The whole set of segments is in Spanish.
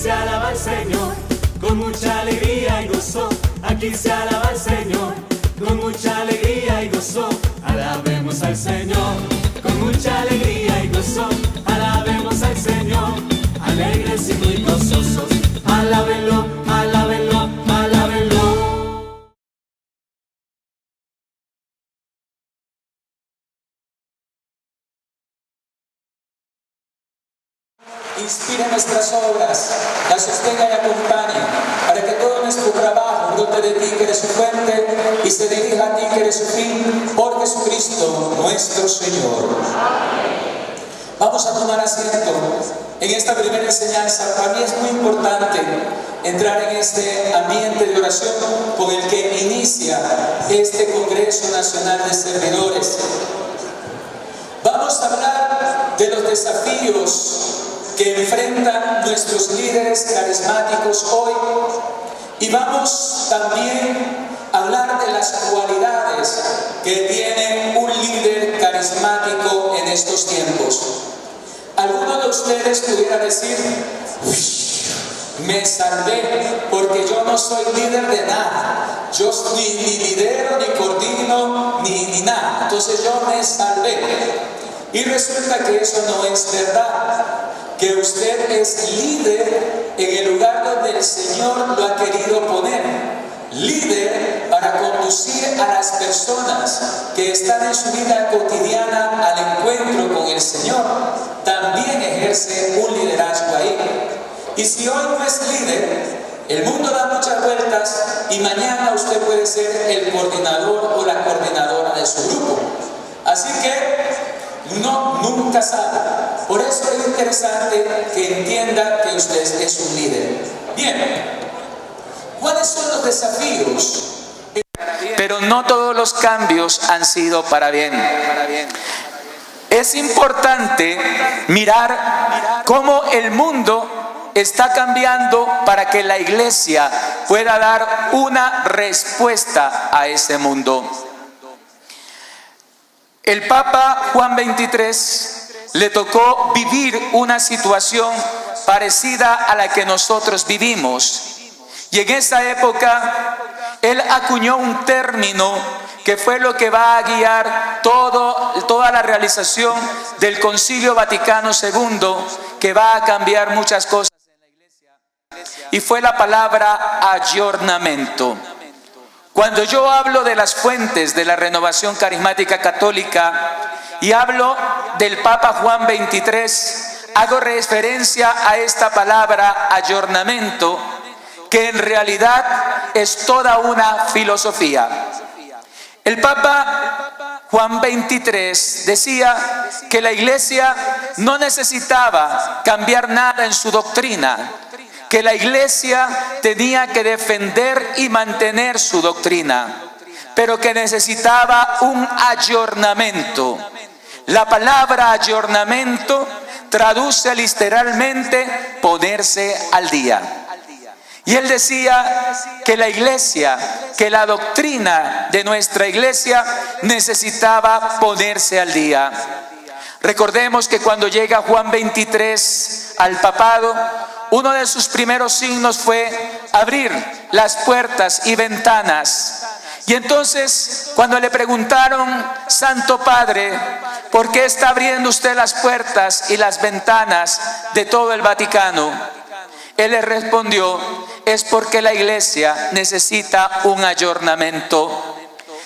se alaba al Señor, con mucha alegría y gozo. Aquí se alaba al Señor, con mucha alegría y gozo. Alabemos al Señor, con mucha alegría y gozo. Alabemos al Señor, alegres y muy gozosos. Alábenlo, alábenlo, alábenlo. Inspire nuestras obras, las sostenga y acompañe, para que todo nuestro trabajo brote de ti, que eres su fuente, y se dirija a ti, que eres su fin, por Jesucristo nuestro Señor. Vamos a tomar asiento en esta primera enseñanza. Para mí es muy importante entrar en este ambiente de oración con el que inicia este Congreso Nacional de Servidores. Vamos a hablar de los desafíos que enfrentan nuestros líderes carismáticos hoy, y vamos también a hablar de las cualidades que tiene un líder carismático en estos tiempos. Alguno de ustedes pudiera decir: me salvé porque yo no soy líder de nada, yo ni lidero, ni coordino, ni nada, entonces yo me salvé. Y resulta que eso no es verdad, que usted es líder en el lugar donde el Señor lo ha querido poner. Líder para conducir a las personas que están en su vida cotidiana al encuentro con el Señor. También ejerce un liderazgo ahí. Y si hoy no es líder, el mundo da muchas vueltas y mañana usted puede ser el coordinador o la coordinadora de su grupo. Así que nunca sabe. Por eso es interesante que entienda que usted es un líder. Bien, ¿cuáles son los desafíos? Pero no todos los cambios han sido para bien. Es importante mirar cómo el mundo está cambiando para que la iglesia pueda dar una respuesta a ese mundo. El Papa Juan XXIII le tocó vivir una situación parecida a la que nosotros vivimos. Y en esa época, él acuñó un término que fue lo que va a guiar toda la realización del Concilio Vaticano II, que va a cambiar muchas cosas en la iglesia. Y fue la palabra ayornamiento. Cuando yo hablo de las fuentes de la renovación carismática católica y hablo del Papa Juan XXIII, hago referencia a esta palabra ayornamiento, que en realidad es toda una filosofía. El Papa Juan XXIII decía que la iglesia no necesitaba cambiar nada en su doctrina, que la iglesia tenía que defender y mantener su doctrina, pero que necesitaba un ayornamiento. La palabra ayornamiento traduce literalmente ponerse al día. Y él decía que la iglesia, que la doctrina de nuestra iglesia necesitaba ponerse al día. Recordemos que cuando llega Juan XXIII al papado, uno de sus primeros signos fue abrir las puertas y ventanas. Y entonces, cuando le preguntaron: Santo Padre, ¿por qué está abriendo usted las puertas y las ventanas de todo el Vaticano? Él le respondió: es porque la iglesia necesita un ayornamiento.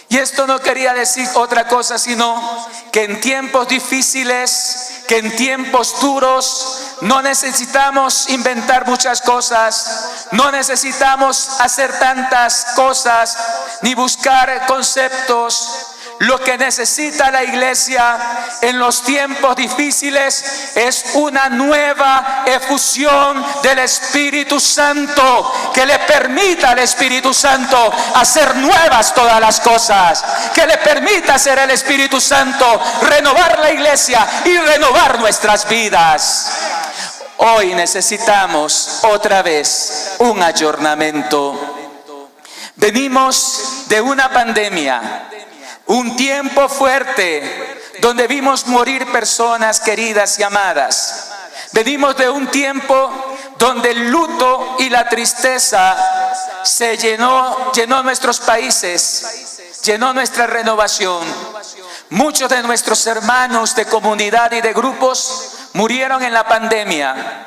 Y esto no quería decir otra cosa, sino que en tiempos difíciles, que en tiempos duros, no necesitamos inventar muchas cosas, no necesitamos hacer tantas cosas, ni buscar conceptos. Lo que necesita la iglesia en los tiempos difíciles es una nueva efusión del Espíritu Santo, que le permita al Espíritu Santo hacer nuevas todas las cosas, que le permita hacer el Espíritu Santo renovar la iglesia y renovar nuestras vidas. Hoy necesitamos otra vez un ayornamiento. Venimos de una pandemia, un tiempo fuerte donde vimos morir personas queridas y amadas. Venimos de un tiempo donde el luto y la tristeza llenó nuestros países, llenó nuestra renovación. Muchos de nuestros hermanos de comunidad y de grupos murieron en la pandemia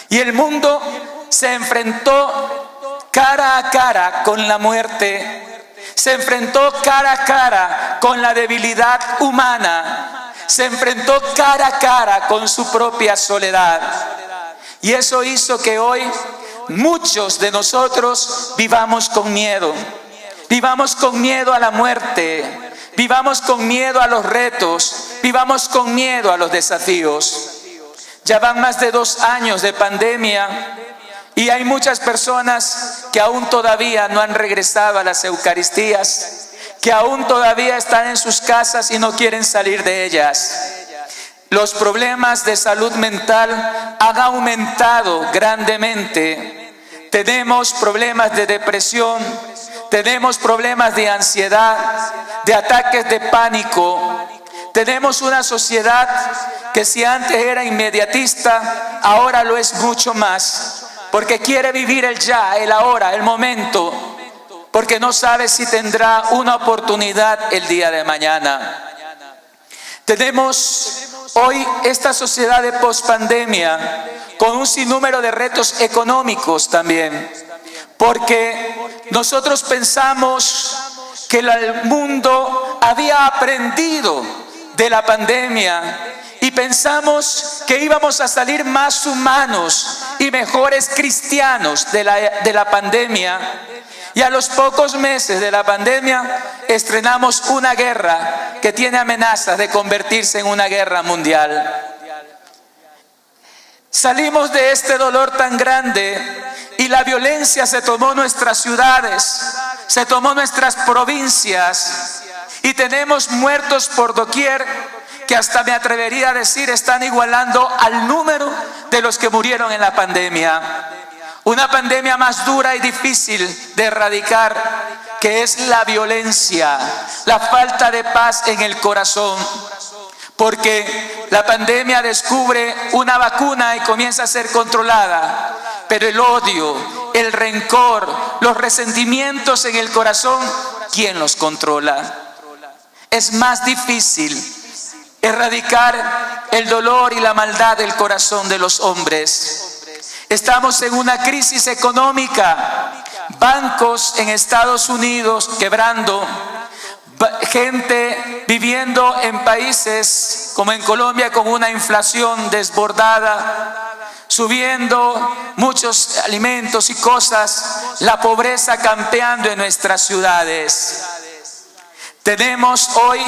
y el mundo se enfrentó cara a cara con la muerte, se enfrentó cara a cara con la debilidad humana, se enfrentó cara a cara con su propia soledad. Y eso hizo que hoy muchos de nosotros vivamos con miedo a la muerte, vivamos con miedo a los retos, vivamos con miedo a los desafíos. Ya van más de 2 años de pandemia y hay muchas personas que aún todavía no han regresado a las Eucaristías, que aún todavía están en sus casas y no quieren salir de ellas. Los problemas de salud mental han aumentado grandemente. Tenemos problemas de depresión, tenemos problemas de ansiedad, de ataques de pánico. Tenemos una sociedad que si antes era inmediatista, ahora lo es mucho más, porque quiere vivir el ya, el ahora, el momento, porque no sabe si tendrá una oportunidad el día de mañana. Tenemos hoy esta sociedad de pospandemia con un sinnúmero de retos económicos también, porque nosotros pensamos que el mundo había aprendido de la pandemia y pensamos que íbamos a salir más humanos y mejores cristianos de la pandemia. Y a los pocos meses de la pandemia estrenamos una guerra que tiene amenazas de convertirse en una guerra mundial. Salimos de este dolor tan grande y la violencia se tomó nuestras ciudades, se tomó nuestras provincias y tenemos muertos por doquier que hasta me atrevería a decir están igualando al número de los que murieron en la pandemia. Una pandemia más dura y difícil de erradicar, que es la violencia, la falta de paz en el corazón. Porque la pandemia descubre una vacuna y comienza a ser controlada, pero el odio, el rencor, los resentimientos en el corazón, ¿quién los controla? Es más difícil erradicar el dolor y la maldad del corazón de los hombres. Estamos en una crisis económica, bancos en Estados Unidos quebrando, gente viviendo en países como en Colombia con una inflación desbordada, subiendo muchos alimentos y cosas, la pobreza campeando en nuestras ciudades. Tenemos hoy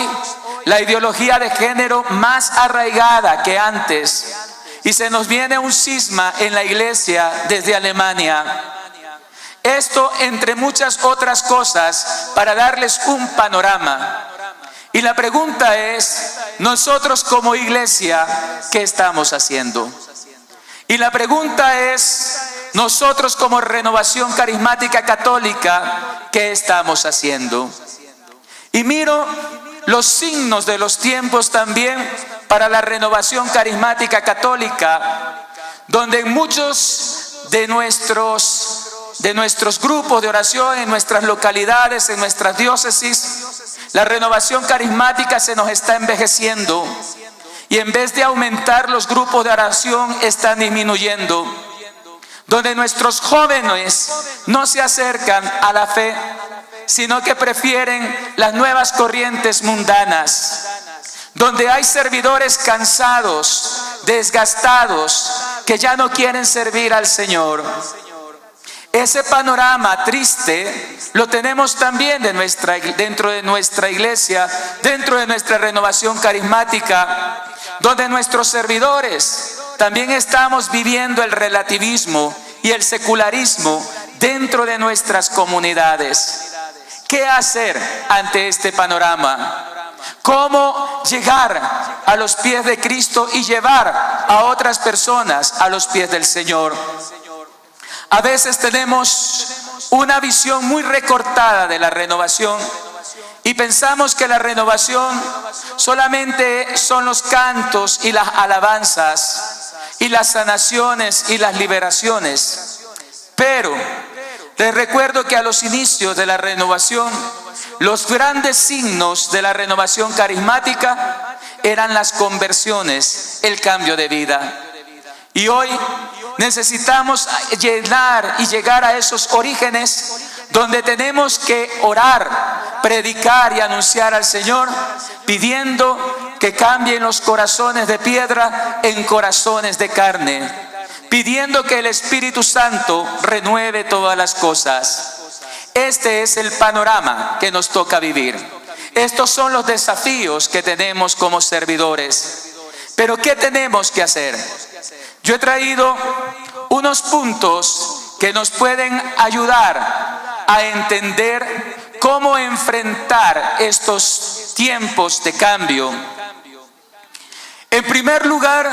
la ideología de género más arraigada que antes. Y se nos viene un cisma en la iglesia desde Alemania. Esto entre muchas otras cosas para darles un panorama. Y la pregunta es, nosotros como iglesia, ¿qué estamos haciendo? Y la pregunta es, nosotros como Renovación Carismática Católica, ¿qué estamos haciendo? Y miro los signos de los tiempos también para la Renovación Carismática Católica, donde en muchos de nuestros grupos de oración, en nuestras localidades, en nuestras diócesis, la renovación carismática se nos está envejeciendo y en vez de aumentar los grupos de oración están disminuyendo, donde nuestros jóvenes no se acercan a la fe, sino que prefieren las nuevas corrientes mundanas, donde hay servidores cansados, desgastados, que ya no quieren servir al Señor. Ese panorama triste lo tenemos también dentro de nuestra iglesia, dentro de nuestra renovación carismática, donde nuestros servidores también estamos viviendo el relativismo y el secularismo dentro de nuestras comunidades. ¿Qué hacer ante este panorama? ¿Cómo llegar a los pies de Cristo y llevar a otras personas a los pies del Señor? A veces tenemos una visión muy recortada de la renovación y pensamos que la renovación solamente son los cantos y las alabanzas y las sanaciones y las liberaciones. Pero les recuerdo que a los inicios de la renovación, los grandes signos de la renovación carismática eran las conversiones, el cambio de vida. Y hoy necesitamos llegar a esos orígenes donde tenemos que orar, predicar y anunciar al Señor, pidiendo que cambien los corazones de piedra en corazones de carne, pidiendo que el Espíritu Santo renueve todas las cosas. Este es el panorama que nos toca vivir. Estos son los desafíos que tenemos como servidores. Pero ¿qué tenemos que hacer? Yo he traído unos puntos que nos pueden ayudar a entender cómo enfrentar estos tiempos de cambio. En primer lugar,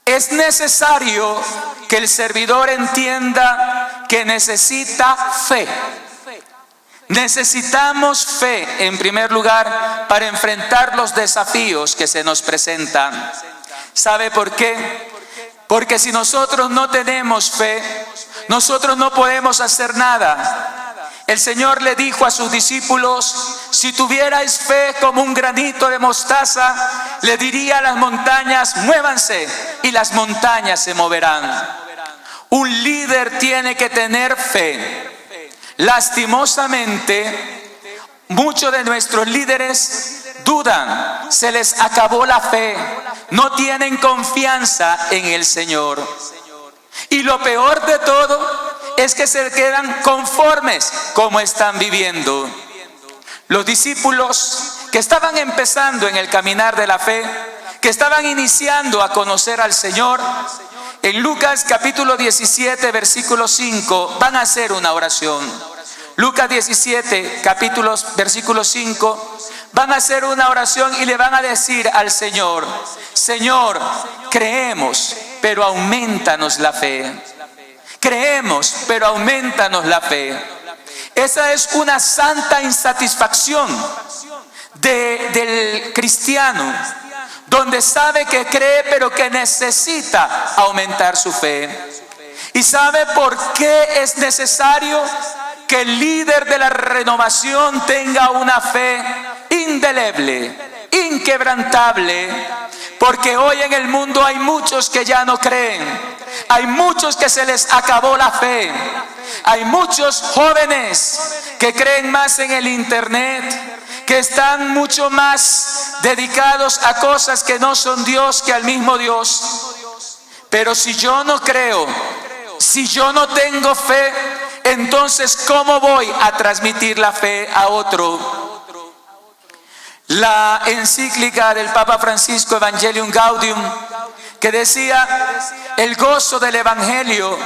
es necesario que el servidor entienda que necesita fe. Necesitamos fe en primer lugar para enfrentar los desafíos que se nos presentan. ¿Sabe por qué? Porque si nosotros no tenemos fe, nosotros no podemos hacer nada. El Señor le dijo a sus discípulos: si tuvierais fe como un granito de mostaza, le diría a las montañas: muévanse, y las montañas se moverán. Un líder tiene que tener fe. Lastimosamente, muchos de nuestros líderes dudan, se les acabó la fe, no tienen confianza en el Señor. Y lo peor de todo es que se quedan conformes como están viviendo. Los discípulos que estaban empezando en el caminar de la fe, que estaban iniciando a conocer al Señor, en Lucas capítulo 17, versículo 5, van a hacer una oración. Lucas 17, versículo 5, van a hacer una oración y le van a decir al Señor: Señor, creemos, pero aumentanos la fe. Creemos, pero aumentanos la fe. Esa es una santa insatisfacción del cristiano, donde sabe que cree pero que necesita aumentar su fe. ¿Y sabe por qué es necesario que el líder de la renovación tenga una fe indeleble, inquebrantable? Porque hoy en el mundo hay muchos que ya no creen, hay muchos que se les acabó la fe, hay muchos jóvenes que creen más en el internet, que están mucho más dedicados a cosas que no son Dios que al mismo Dios. Pero si yo no creo, si yo no tengo fe, entonces ¿cómo voy a transmitir la fe a otro? La encíclica del Papa Francisco, Evangelium Gaudium, que decía: el gozo del Evangelio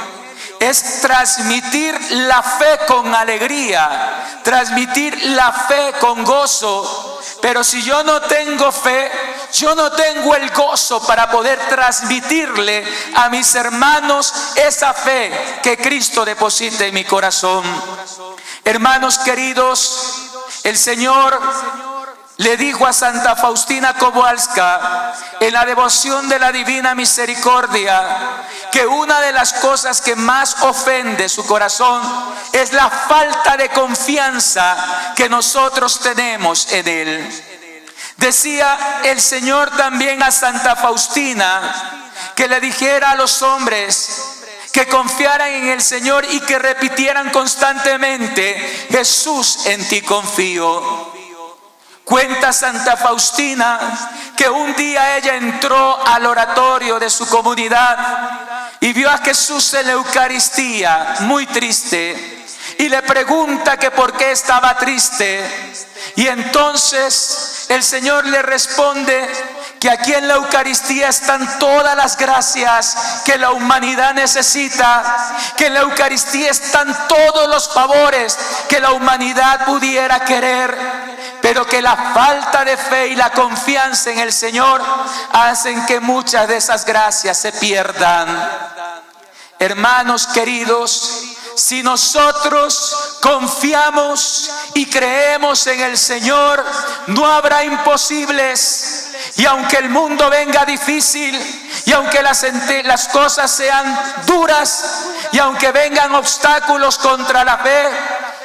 es transmitir la fe con alegría, transmitir la fe con gozo. Pero si yo no tengo fe, yo no tengo el gozo para poder transmitirle a mis hermanos esa fe que Cristo deposita en mi corazón. Hermanos queridos, el Señor le dijo a Santa Faustina Kowalska en la devoción de la Divina Misericordia que una de las cosas que más ofende su corazón es la falta de confianza que nosotros tenemos en Él. Decía el Señor también a Santa Faustina que le dijera a los hombres que confiaran en el Señor y que repitieran constantemente: Jesús, en ti confío. Cuenta Santa Faustina que un día ella entró al oratorio de su comunidad y vio a Jesús en la Eucaristía muy triste, y le pregunta que por qué estaba triste, y entonces el Señor le responde que aquí en la Eucaristía están todas las gracias que la humanidad necesita, que en la Eucaristía están todos los favores que la humanidad pudiera querer, pero que la falta de fe y la confianza en el Señor hacen que muchas de esas gracias se pierdan. Hermanos queridos, si nosotros confiamos y creemos en el Señor, no habrá imposibles. Y aunque el mundo venga difícil, y aunque las cosas sean duras, y aunque vengan obstáculos contra la fe,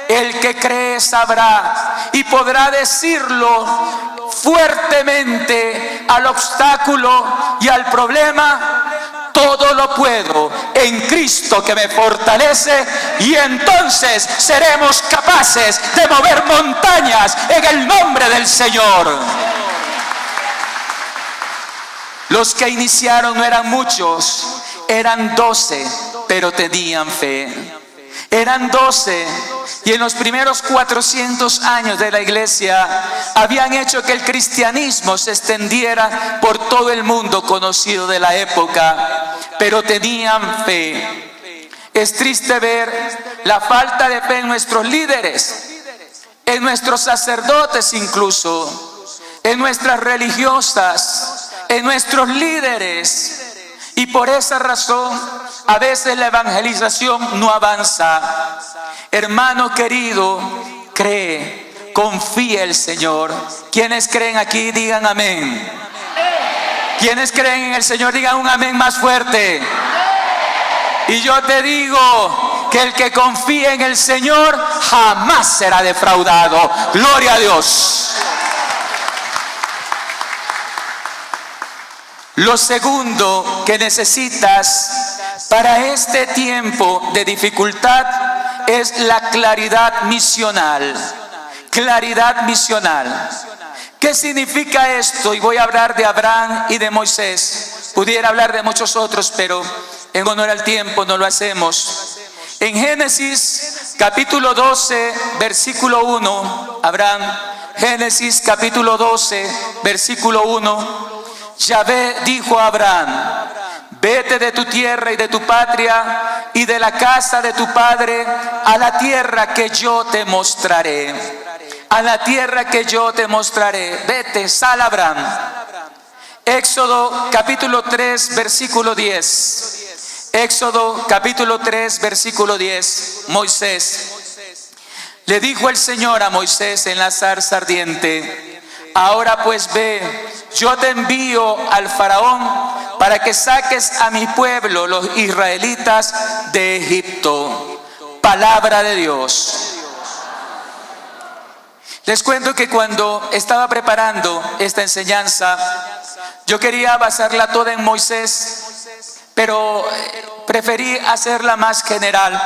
el que cree sabrá y podrá decirlo fuertemente al obstáculo y al problema: todo lo puedo en Cristo que me fortalece. Y entonces seremos capaces de mover montañas en el nombre del Señor. Los que iniciaron no eran muchos, eran 12, pero tenían fe. Eran 12, y en los primeros 400 años de la iglesia habían hecho que el cristianismo se extendiera por todo el mundo conocido de la época, pero tenían fe. Es triste ver la falta de fe en nuestros líderes, en nuestros sacerdotes incluso, en nuestras religiosas, en nuestros líderes. Y por esa razón a veces la evangelización no avanza. Hermano querido, cree, confía en el Señor. ¿Quiénes creen aquí? Digan amén. ¿Quiénes creen en el Señor? Digan un amén más fuerte. Y yo te digo que el que confía en el Señor jamás será defraudado. Gloria a Dios. Lo segundo que necesitas para este tiempo de dificultad es la claridad misional. Claridad misional. ¿Qué significa esto? Y voy a hablar de Abraham y de Moisés. Pudiera hablar de muchos otros, pero en honor al tiempo no lo hacemos. En Génesis capítulo 12, versículo 1, Abraham, Génesis capítulo 12, versículo 1. Yahvé dijo a Abraham: vete de tu tierra y de tu patria y de la casa de tu padre a la tierra que yo te mostraré. A la tierra que yo te mostraré. Vete, sal, Abraham. Éxodo capítulo 3, versículo 10. Éxodo capítulo 3, versículo 10. Moisés. Le dijo el Señor a Moisés en la zarza ardiente: ahora pues ve, yo te envío al faraón para que saques a mi pueblo, los israelitas, de Egipto. Palabra de Dios. Les cuento que cuando estaba preparando esta enseñanza, yo quería basarla toda en Moisés, pero preferí hacerla más general.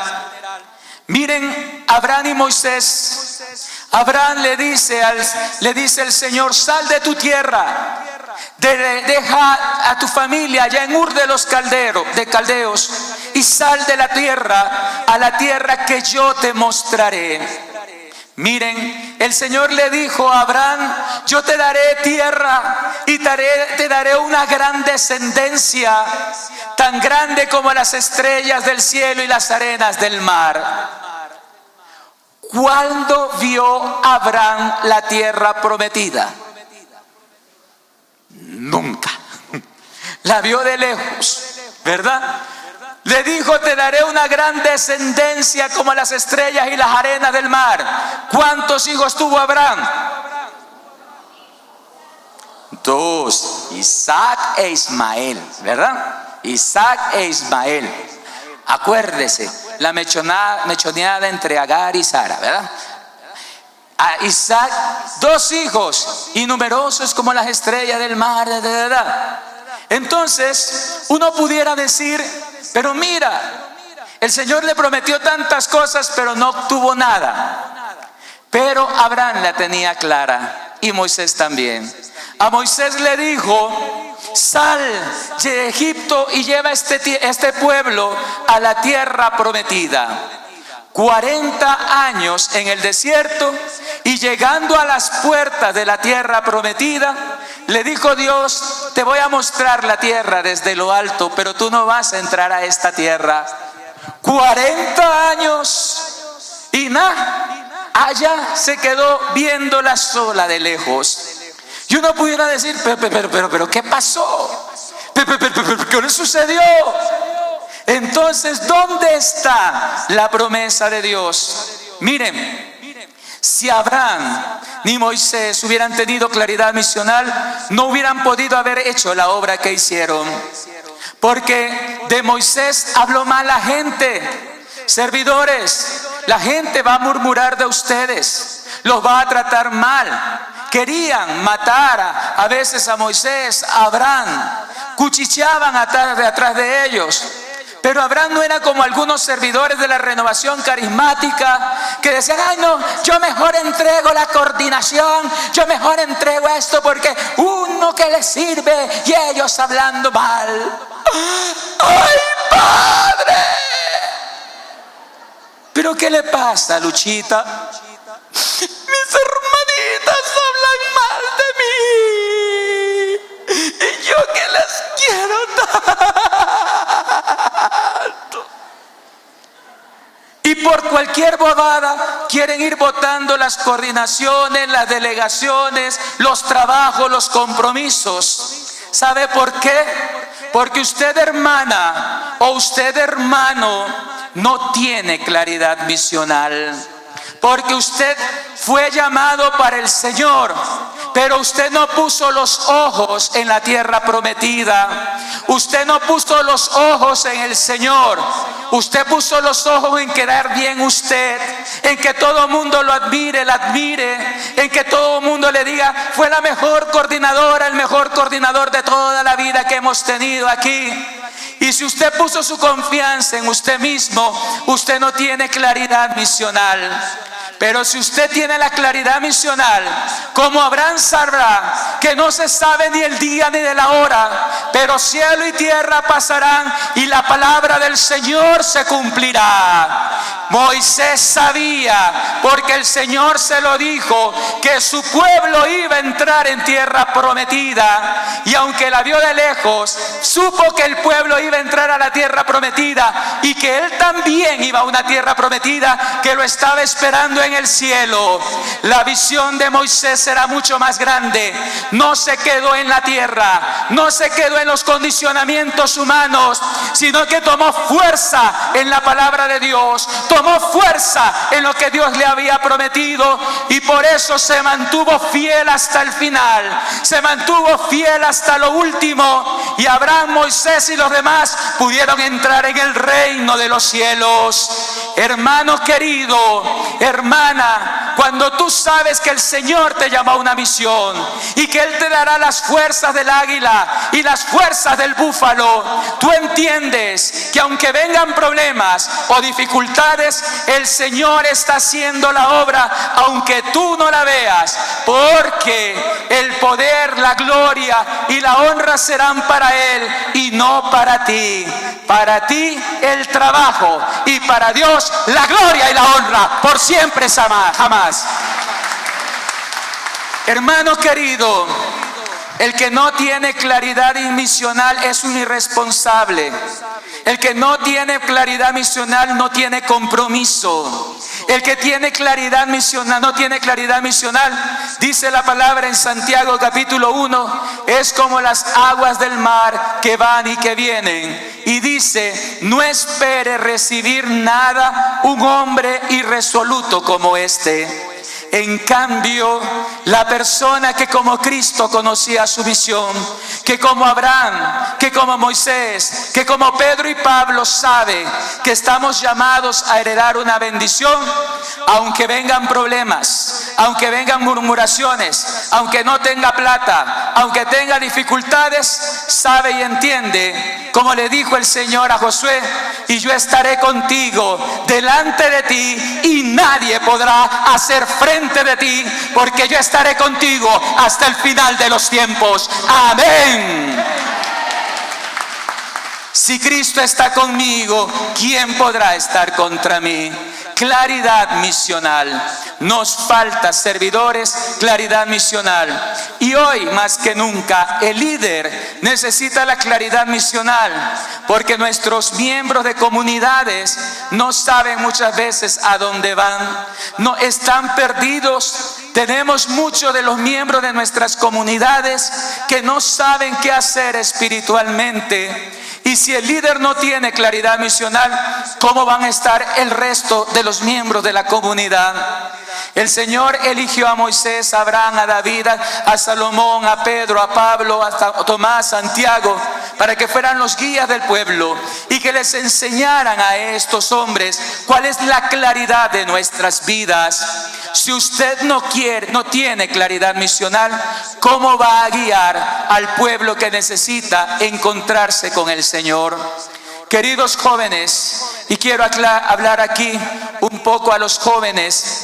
Miren, Abraham y Moisés. Abraham le dice el Señor: sal de tu tierra, deja a tu familia allá en Ur de los caldeos, y sal de la tierra a la tierra que yo te mostraré. Miren, el Señor le dijo a Abraham: yo te daré tierra y te daré una gran descendencia, tan grande como las estrellas del cielo y las arenas del mar. ¿Cuándo vio Abraham la tierra prometida? Nunca. La vio de lejos, ¿verdad? Le dijo: te daré una gran descendencia como las estrellas y las arenas del mar. ¿Cuántos hijos tuvo Abraham? 2, Isaac e Ismael, ¿verdad? Isaac e Ismael. Acuérdese, la mechoneada entre Agar y Sara, ¿verdad? A Isaac, 2 hijos, y numerosos como las estrellas del mar, ¿verdad? Entonces, uno pudiera decir: pero mira, el Señor le prometió tantas cosas, pero no obtuvo nada. Pero Abraham la tenía clara, y Moisés también. A Moisés le dijo: sal de Egipto y lleva este pueblo a la tierra prometida. 40 años en el desierto, y llegando a las puertas de la tierra prometida, le dijo Dios: te voy a mostrar la tierra desde lo alto, pero tú no vas a entrar a esta tierra. 40 años y allá se quedó viéndola sola de lejos. Y uno pudiera decir: pero ¿qué pasó? ¿Qué le sucedió? Entonces, ¿dónde está la promesa de Dios? Miren, Si Abraham ni Moisés hubieran tenido claridad misional, no hubieran podido haber hecho la obra que hicieron. Porque de Moisés habló mal la gente. Servidores, la gente va a murmurar de ustedes, los va a tratar mal. Querían matar a veces a Moisés, a Abraham, cuchicheaban atrás de ellos. Pero Abraham no era como algunos servidores de la renovación carismática que decían: ay no, yo mejor entrego la coordinación, yo mejor entrego esto porque uno que les sirve y ellos hablando mal. ¡Ay, Padre! ¿Pero qué le pasa, Luchita? Mis hermanitas hablan mal de mí y yo que las quiero tanto. Y por cualquier bobada quieren ir votando las coordinaciones, las delegaciones, los trabajos, los compromisos. ¿Sabe por qué? Porque usted, hermana, o usted, hermano, no tiene claridad misional. Porque usted fue llamado para el Señor, pero usted no puso los ojos en la tierra prometida. Usted no puso los ojos en el Señor. Usted puso los ojos en quedar bien usted, en que todo el mundo lo admire, la admire, en que todo el mundo le diga: fue la mejor coordinadora, el mejor coordinador de toda la vida que hemos tenido aquí. Y si usted puso su confianza en usted mismo, usted no tiene claridad misional. Pero si usted tiene la claridad misional, como Abraham sabrá que no se sabe ni el día ni de la hora, pero cielo y tierra pasarán y la palabra del Señor se cumplirá. Moisés sabía, porque el Señor se lo dijo, que su pueblo iba a entrar en tierra prometida. Y aunque la vio de lejos, supo que el pueblo iba a entrar a la tierra prometida y que él también iba a una tierra prometida que lo estaba esperando en el cielo. La visión de Moisés era mucho más grande. No se quedó en la tierra, no se quedó en los condicionamientos humanos, sino que tomó fuerza en la palabra de Dios, tomó fuerza en lo que Dios le había prometido, y por eso se mantuvo fiel hasta el final, se mantuvo fiel hasta lo último. Y Abraham, Moisés y los demás pudieron entrar en el reino de los cielos. Hermano querido, hermana, cuando tú sabes que el Señor te llama a una misión y que Él te dará las fuerzas del águila y las fuerzas del búfalo, tú entiendes que aunque vengan problemas o dificultades, el Señor está haciendo la obra aunque tú no la veas, porque el poder, la gloria y la honra serán para Él y no para ti. Para ti el trabajo y para Dios la gloria y la honra por siempre, jamás. Hermano querido, el que no tiene claridad misional es un irresponsable. El que no tiene claridad misional no tiene compromiso. El que tiene claridad misional, no tiene claridad misional, dice la palabra en Santiago capítulo 1, es como las aguas del mar que van y que vienen. Y dice: no espere recibir nada un hombre irresoluto como este. En cambio, la persona que como Cristo conocía su visión, que como Abraham, que como Moisés, que como Pedro y Pablo sabe que estamos llamados a heredar una bendición, aunque vengan problemas, aunque vengan murmuraciones, aunque no tenga plata, aunque tenga dificultades, sabe y entiende, como le dijo el Señor a Josué: y yo estaré contigo delante de ti y nadie podrá hacer frente de ti, porque yo estaré contigo hasta el final de los tiempos. Amén. Si Cristo está conmigo, ¿quién podrá estar contra mí? Claridad misional. Nos falta, servidores, claridad misional. Y hoy más que nunca el líder necesita la claridad misional, porque nuestros miembros de comunidades no saben muchas veces a dónde van, no están perdidos. Tenemos muchos de los miembros de nuestras comunidades que no saben qué hacer espiritualmente. Y si el líder no tiene claridad misional, ¿cómo van a estar el resto de los miembros de la comunidad? El Señor eligió a Moisés, a Abraham, a David, a Salomón, a Pedro, a Pablo, a Tomás, a Santiago, para que fueran los guías del pueblo y que les enseñaran a estos hombres cuál es la claridad de nuestras vidas. Si usted no tiene claridad misional, ¿cómo va a guiar al pueblo que necesita encontrarse con el Señor? Queridos jóvenes, y quiero hablar aquí un poco a los jóvenes,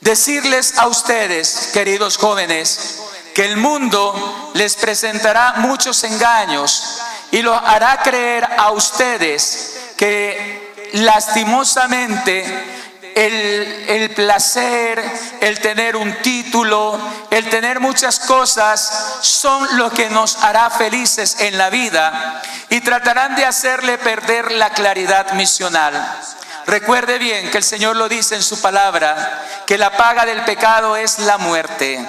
decirles a ustedes, queridos jóvenes, que el mundo les presentará muchos engaños y los hará creer a ustedes que lastimosamente el placer, el tener un título, el tener muchas cosas son lo que nos hará felices en la vida, y tratarán de hacerle perder la claridad misional. Recuerde bien que el Señor lo dice en su palabra, que la paga del pecado es la muerte,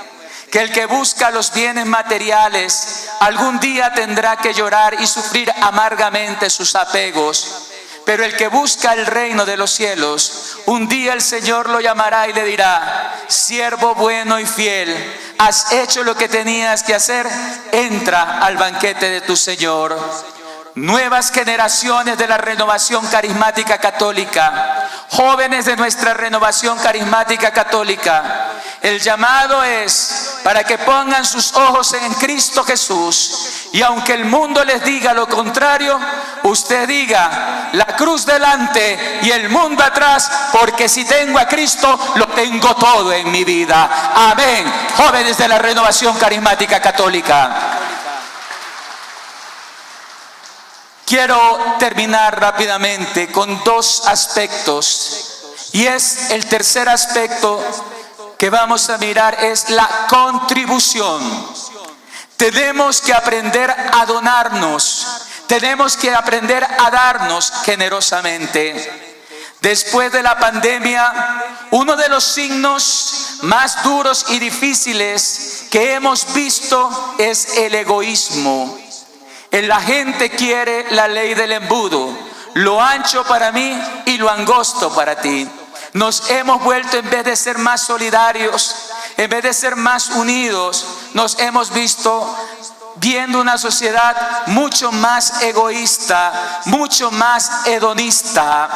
que el que busca los bienes materiales algún día tendrá que llorar y sufrir amargamente sus apegos. Pero el que busca el reino de los cielos, un día el Señor lo llamará y le dirá: siervo bueno y fiel, has hecho lo que tenías que hacer, entra al banquete de tu Señor. Nuevas generaciones de la renovación carismática católica, jóvenes de nuestra renovación carismática católica, el llamado es para que pongan sus ojos en Cristo Jesús, y aunque el mundo les diga lo contrario, usted diga: la cruz delante y el mundo atrás, porque si tengo a Cristo, lo tengo todo en mi vida. Amén. Jóvenes de la renovación carismática católica. Quiero terminar rápidamente con dos aspectos, y es el tercer aspecto que vamos a mirar, es la contribución. Tenemos que aprender a donarnos, tenemos que aprender a darnos generosamente. Después de la pandemia, uno de los signos más duros y difíciles que hemos visto es el egoísmo. La gente quiere la ley del embudo, lo ancho para mí y lo angosto para ti. Nos hemos vuelto, en vez de ser más solidarios, en vez de ser más unidos, nos hemos viendo una sociedad mucho más egoísta, mucho más hedonista.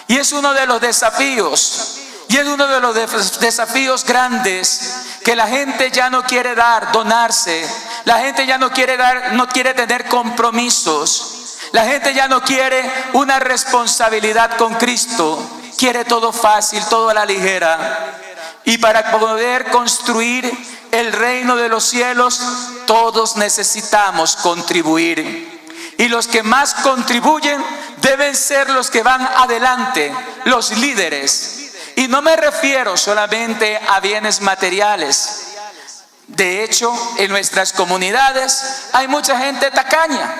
Y es uno de los desafíos, y es uno de los desafíos grandes, que la gente ya no quiere donarse. La gente ya no quiere tener compromisos. La gente ya no quiere una responsabilidad con Cristo. Quiere todo fácil, todo a la ligera. Y para poder construir el reino de los cielos, todos necesitamos contribuir. Y los que más contribuyen deben ser los que van adelante, los líderes. Y no me refiero solamente a bienes materiales. De hecho, en nuestras comunidades hay mucha gente tacaña,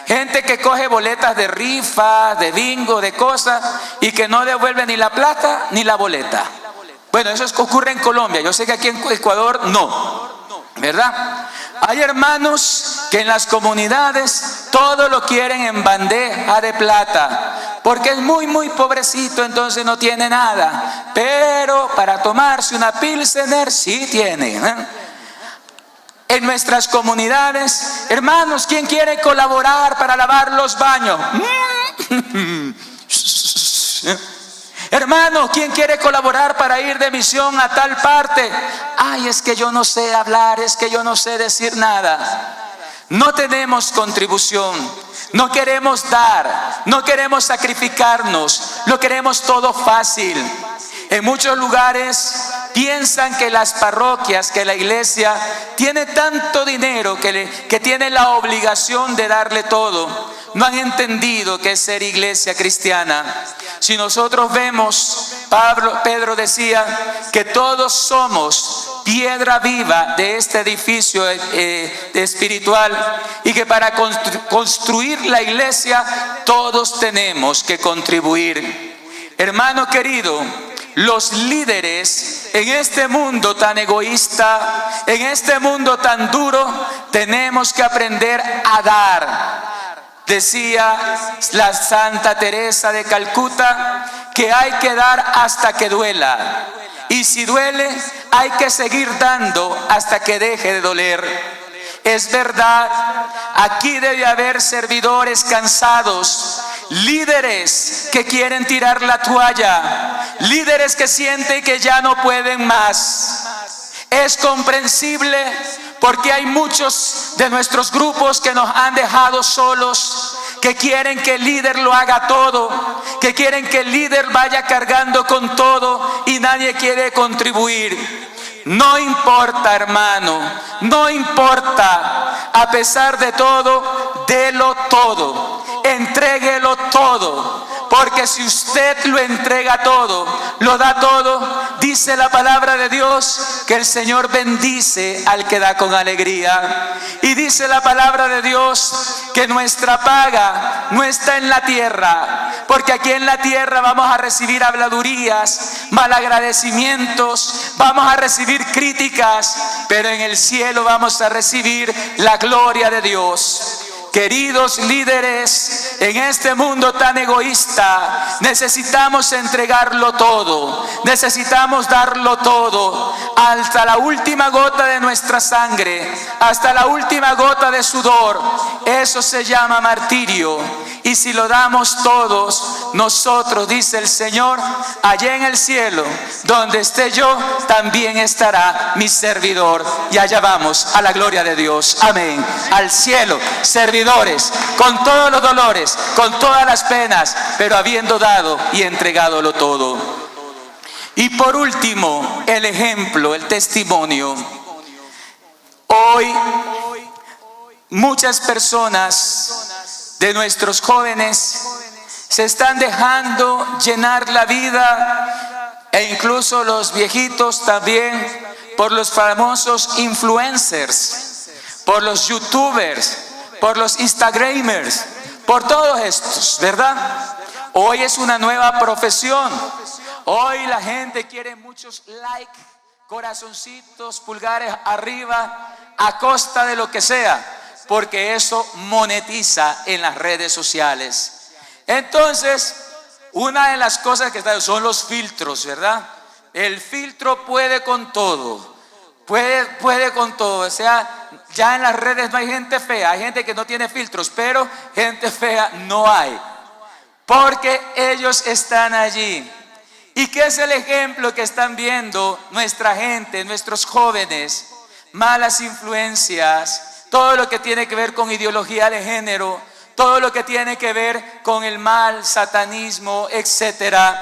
gente que coge boletas de rifa, de bingo, de cosas, y que no devuelve ni la plata ni la boleta. Bueno, eso ocurre en Colombia. Yo sé que aquí en Ecuador no, ¿verdad? Hay hermanos que en las comunidades todo lo quieren en bandeja de plata, porque es muy pobrecito, entonces no tiene nada. Pero para tomarse una pilsener sí tiene, ¿eh? En nuestras comunidades, hermanos, ¿quién quiere colaborar para lavar los baños? Hermano, ¿quién quiere colaborar para ir de misión a tal parte? Ay, es que yo no sé hablar, es que yo no sé decir nada. No tenemos contribución, no queremos dar, no queremos sacrificarnos, lo queremos todo fácil. En muchos lugares piensan que las parroquias, que la iglesia tiene tanto dinero que tiene la obligación de darle todo. No han entendido que es ser iglesia cristiana. Si nosotros vemos, Pedro decía que todos somos piedra viva de este edificio espiritual, y que para construir la iglesia todos tenemos que contribuir. Hermano querido, los líderes en este mundo tan egoísta, en este mundo tan duro, tenemos que aprender a dar. Decía la Santa Teresa de Calcuta que hay que dar hasta que duela. Y si duele, hay que seguir dando hasta que deje de doler. Es verdad, aquí debe haber servidores cansados, líderes que quieren tirar la toalla, líderes que sienten que ya no pueden más. Es comprensible porque hay muchos de nuestros grupos que nos han dejado solos, que quieren que el líder lo haga todo, que quieren que el líder vaya cargando con todo y nadie quiere contribuir. No importa, hermano, no importa. A pesar de todo, délo todo, entréguelo todo. Porque si usted lo entrega todo, lo da todo, dice la palabra de Dios que el Señor bendice al que da con alegría. Y dice la palabra de Dios que nuestra paga no está en la tierra, porque aquí en la tierra vamos a recibir habladurías, malagradecimientos, vamos a recibir críticas, pero en el cielo vamos a recibir la gloria de Dios. Queridos líderes, en este mundo tan egoísta, necesitamos entregarlo todo, necesitamos darlo todo, hasta la última gota de nuestra sangre, hasta la última gota de sudor. Eso se llama martirio. Y si lo damos todos, nosotros, dice el Señor, allá en el cielo, donde esté yo, también estará mi servidor. Y allá vamos, a la gloria de Dios. Amén. Al cielo, servidores, con todos los dolores, con todas las penas, pero habiendo dado y entregadolo todo. Y por último, el ejemplo, el testimonio. Hoy, muchas personas de nuestros jóvenes se están dejando llenar la vida, e incluso los viejitos también, por los famosos influencers, por los youtubers, por los instagramers, por todos estos, ¿verdad? Hoy es una nueva profesión. Hoy la gente quiere muchos likes, corazoncitos, pulgares arriba, a costa de lo que sea, porque eso monetiza en las redes sociales. Entonces, una de las cosas que están son los filtros, ¿verdad? El filtro puede con todo, puede con todo. O sea, ya en las redes no hay gente fea, hay gente que no tiene filtros, pero gente fea no hay, porque ellos están allí. ¿Y qué es el ejemplo que están viendo nuestra gente, nuestros jóvenes? Malas influencias, todo lo que tiene que ver con ideología de género, todo lo que tiene que ver con el mal, satanismo, etcétera.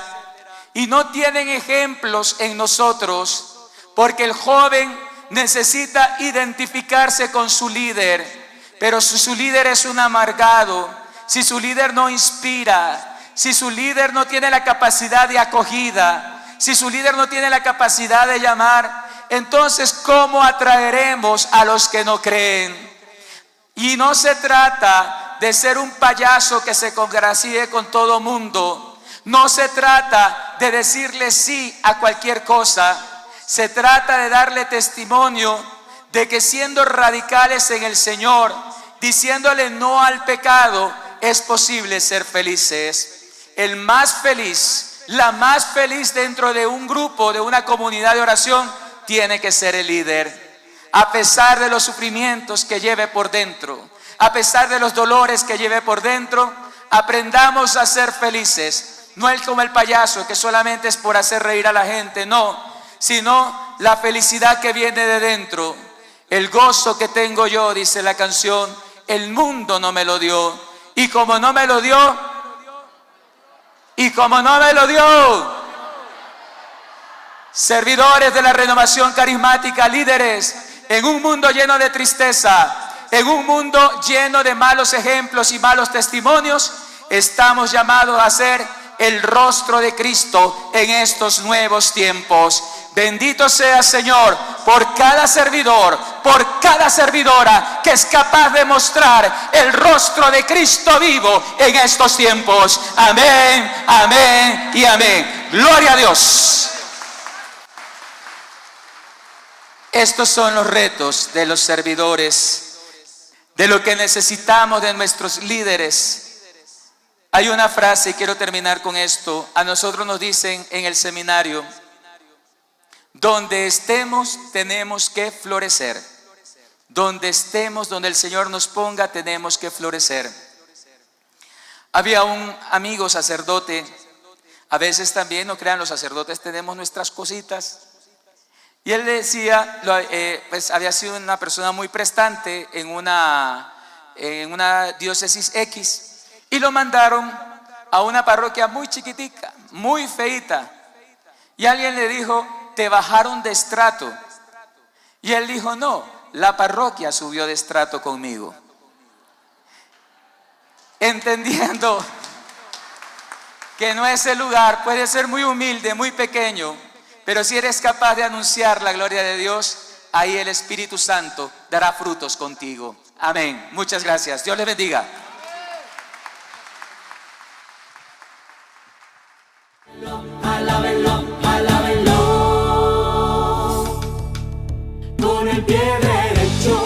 Y no tienen ejemplos en nosotros, porque el joven necesita identificarse con su líder. Pero si su líder es un amargado, si su líder no inspira, si su líder no tiene la capacidad de acogida, si su líder no tiene la capacidad de llamar, entonces ¿cómo atraeremos a los que no creen? Y no se trata de ser un payaso que se congracie con todo mundo. No se trata de decirle sí a cualquier cosa. Se trata de darle testimonio de que siendo radicales en el Señor, diciéndole no al pecado, es posible ser felices. El más feliz, la más feliz dentro de un grupo, de una comunidad de oración, tiene que ser el líder. A pesar de los sufrimientos que lleve por dentro, a pesar de los dolores que lleve por dentro, aprendamos a ser felices. No es como el payaso que solamente es por hacer reír a la gente, no, sino la felicidad que viene de dentro. El gozo que tengo yo, dice la canción, el mundo no me lo dio. Y como no me lo dio, servidores de la renovación carismática, líderes, en un mundo lleno de tristeza, en un mundo lleno de malos ejemplos y malos testimonios, estamos llamados a ser el rostro de Cristo en estos nuevos tiempos. Bendito sea, Señor, por cada servidor, por cada servidora que es capaz de mostrar el rostro de Cristo vivo en estos tiempos. Amén, amén y amén. Gloria a Dios. Estos son los retos de los servidores, de lo que necesitamos de nuestros líderes. Hay una frase, y quiero terminar con esto. A nosotros nos dicen en el seminario: donde estemos tenemos que florecer. Donde estemos, donde el Señor nos ponga, tenemos que florecer. Había un amigo sacerdote. A veces también, no crean, los sacerdotes tenemos nuestras cositas. Y él decía, pues había sido una persona muy prestante en una diócesis X, y lo mandaron a una parroquia muy chiquitica, muy feita. Y alguien le dijo: te bajaron de estrato. Y él dijo: no, la parroquia subió de estrato conmigo. Entendiendo que no es el lugar, puede ser muy humilde, muy pequeño, pero si eres capaz de anunciar la gloria de Dios, ahí el Espíritu Santo dará frutos contigo. Amén. Muchas gracias. Dios les bendiga. Alábenlo, alábenlo. Con el pie derecho